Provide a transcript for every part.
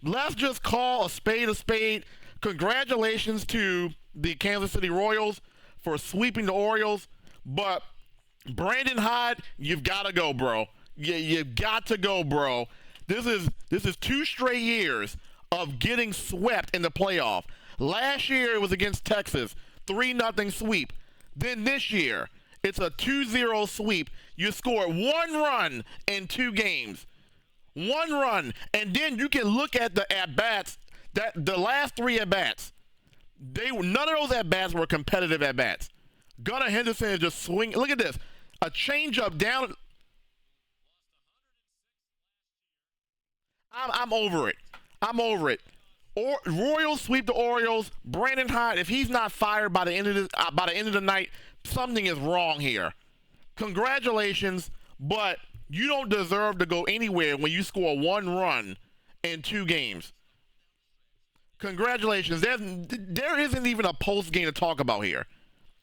let's just call a spade a spade. Congratulations to the Kansas City Royals for sweeping the Orioles, but Brandon Hyde, you've got to go, bro. You've got to go, bro. This is 2 straight years of getting swept in the playoff. Last year it was against Texas, 3-0 sweep. Then this year, it's a 2-0 sweep. You score 1 run in 2 games. 1 run. And then you can look at the at-bats, that the last 3 at-bats. None of those at-bats were competitive at-bats. Gunnar Henderson is just swinging. Look at this. A changeup down. I'm over it. I'm over it. Royals sweep the Orioles. Brandon Hyde, if he's not fired by the end of the night, something is wrong here. Congratulations, but you don't deserve to go anywhere when you score 1 run in 2 games. Congratulations. There isn't even a post game to talk about here.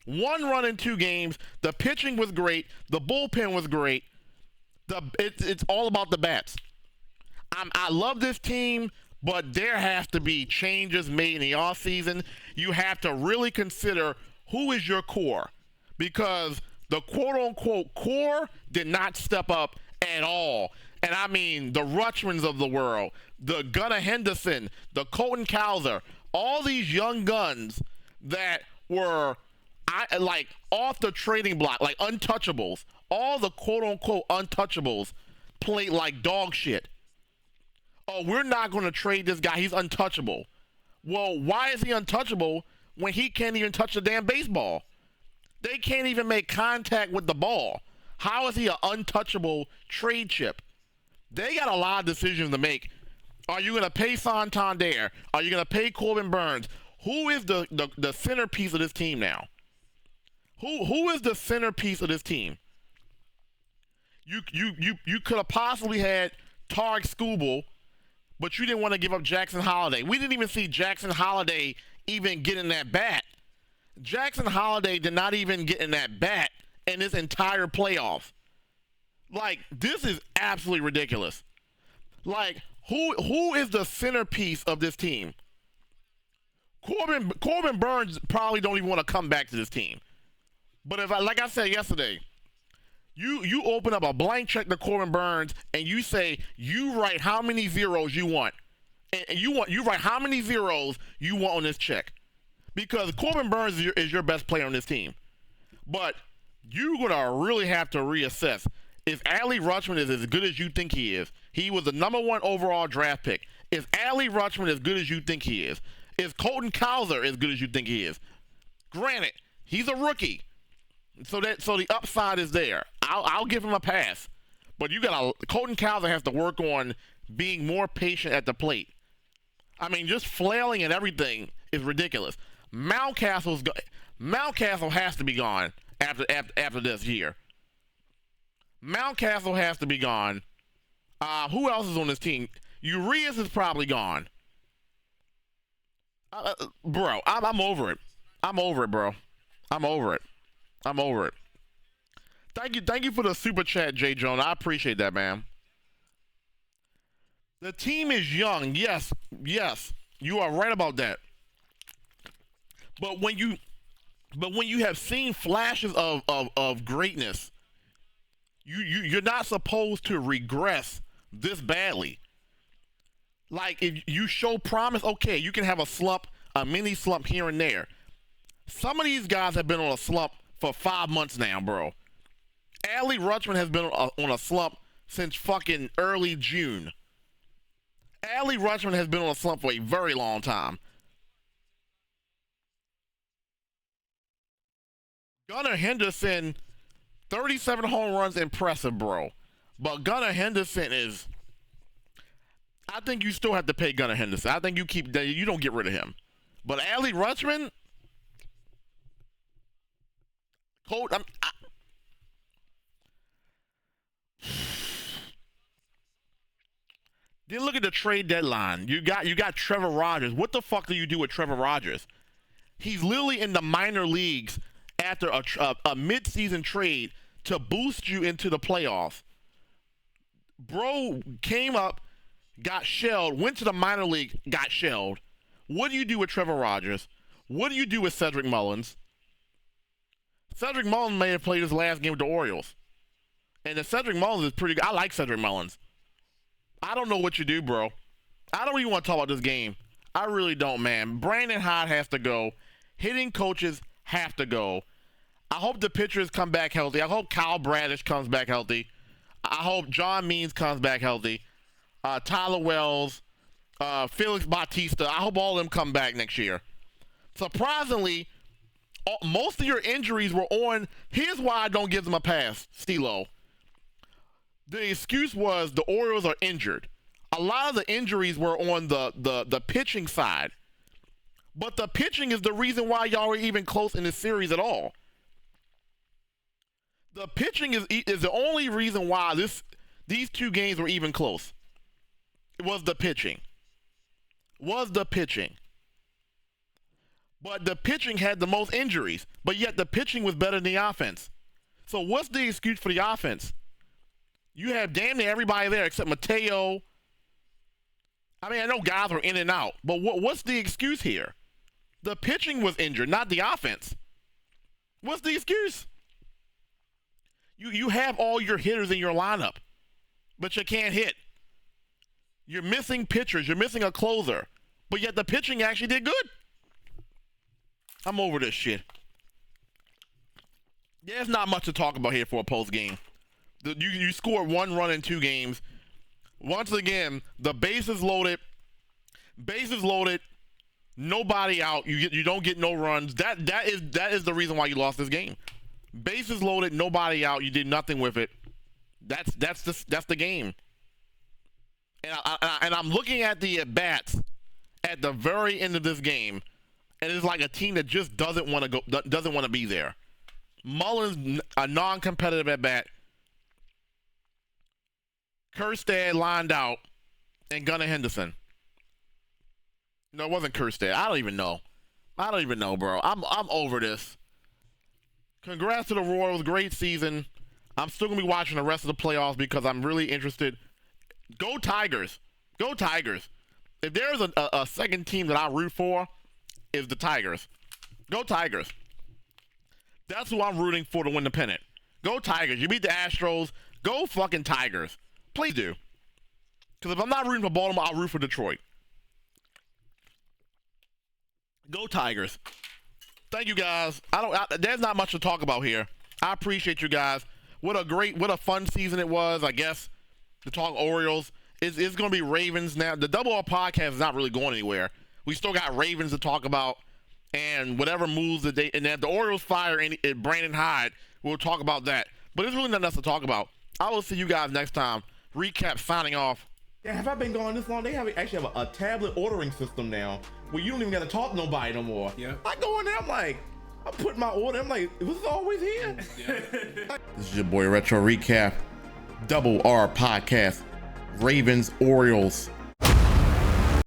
1 run in 2 games. The pitching was great. The bullpen was great. It's all about the bats. I love this team, but there has to be changes made in the offseason. You have to really consider who is your core, because the quote-unquote core did not step up at all. And I mean the Rutschmans of the world, the Gunnar Henderson, the 𝐂𝐚𝐬𝐡, all these young guns that were like off the trading block, like untouchables. All the quote-unquote untouchables played like dog shit. Oh, we're not going to trade this guy. He's untouchable. Well, why is he untouchable when he can't even touch the damn baseball? They can't even make contact with the ball. How is he an untouchable trade chip? They got a lot of decisions to make. Are you going to pay Santander? Are you going to pay Corbin Burns? Who is the centerpiece of this team now? Who is the centerpiece of this team? You could have possibly had Tarek Skubal, but you didn't want to give up Jackson Holliday. We didn't even see Jackson Holliday even get in that bat. Jackson Holliday did not even get in that bat in this entire playoff. Like, this is absolutely ridiculous. Like, who is the centerpiece of this team? Corbin Burns probably don't even want to come back to this team. But if like I said yesterday, you open up a blank check to Corbin Burns and you say you write how many zeros you want, and you write how many zeros you want on this check, because Corbin Burns is your best player on this team. But you're gonna really have to reassess if Adley Rutschman is as good as you think he is. He was the #1 overall draft pick. Is Adley Rutschman as good as you think he is? Is 𝐂𝐚𝐬𝐡 as good as you think he is? Granted, he's a rookie. So the upside is there. I'll give him a pass. But 𝐂𝐚𝐬𝐡 has to work on being more patient at the plate. I mean, just flailing and everything is ridiculous. Mountcastle has to be gone after this year. Mountcastle has to be gone. Who else is on this team? Urias is probably gone. Bro, I'm over it. I'm over it, bro. I'm over it. I'm over it. Thank you for the super chat, Jay Jones. I appreciate that, man. The team is young. Yes, you are right about that. But when you have seen flashes of greatness, you're not supposed to regress this badly. Like, if you show promise, okay, you can have a slump, a mini slump here and there. Some of these guys have been on a slump for 5 months now, bro. Adley Rutschman has been on a slump since fucking early June. Adley Rutschman has been on a slump for a very long time. Gunnar Henderson, 37 home runs, impressive, bro. But Gunnar Henderson is... I think you still have to pay Gunnar Henderson. I think you don't get rid of him. But Adley Rutschman... Then look at the trade deadline. You got Trevor Rogers. What the fuck do you do with Trevor Rogers? He's literally in the minor leagues after a mid-season trade to boost you into the playoffs. Bro came up, got shelled, went to the minor league, got shelled. What do you do with Trevor Rogers? What do you do with Cedric Mullins? Cedric Mullins may have played his last game with the Orioles. And the Cedric Mullins is pretty good. I like Cedric Mullins. I don't know what you do, bro. I don't even want to talk about this game. I really don't, man. Brandon Hyde has to go. Hitting coaches have to go. I hope the pitchers come back healthy. I hope Kyle Bradish comes back healthy. I hope John Means comes back healthy. Tyler Wells, Felix Bautista. I hope all of them come back next year. Surprisingly, most of your injuries were on. Here's why I don't give them a pass, Stilo. The excuse was the Orioles are injured. A lot of the injuries were on the pitching side. But the pitching is the reason why y'all are even close in this series at all. The pitching is the only reason why these two games were even close. It was the pitching. But the pitching had the most injuries. But yet the pitching was better than the offense. So what's the excuse for the offense? You have damn near everybody there except Mateo. I mean, I know guys were in and out. But what's the excuse here? The pitching was injured, not the offense. What's the excuse? You have all your hitters in your lineup, but you can't hit. You're missing pitchers. You're missing a closer. But yet the pitching actually did good. I'm over this shit. There's not much to talk about here for a post game. You scored 1 run in 2 games. Once again, the bases loaded. Nobody out. You don't get no runs. That is the reason why you lost this game. Bases loaded, nobody out. You did nothing with it. That's the game. And I'm looking at the at bats at the very end of this game, and it's like a team that just doesn't want to be there. Mullins, a non-competitive at bat. Kjerstad lined out, and Gunnar Henderson. No, it wasn't Kjerstad. I don't even know, bro. I'm over this. Congrats to the Royals. Great season. I'm still going to be watching the rest of the playoffs because I'm really interested. Go Tigers. Go Tigers. If there's a second team that I root for, is the Tigers. Go Tigers. That's who I'm rooting for to win the pennant. Go Tigers. You beat the Astros. Go fucking Tigers. Please do. Because if I'm not rooting for Baltimore, I'll root for Detroit. Go Tigers. Thank you guys. There's not much to talk about here. I appreciate you guys. What a fun season it was, I guess, to talk Orioles. It's going to be Ravens now. The Double R podcast is not really going anywhere. We still got Ravens to talk about, and whatever moves that and if the Orioles fire Brandon Hyde, we'll talk about that. But there's really nothing else to talk about. I will see you guys next time. Recap signing off. Yeah, have I been gone this long? They actually have a tablet ordering system now where you don't even got to talk to nobody no more. Yeah. I go in there, I'm like, I put my order, I'm like, was this always here? Yeah. This is your boy Retro Recap. Double R podcast. Ravens, Orioles.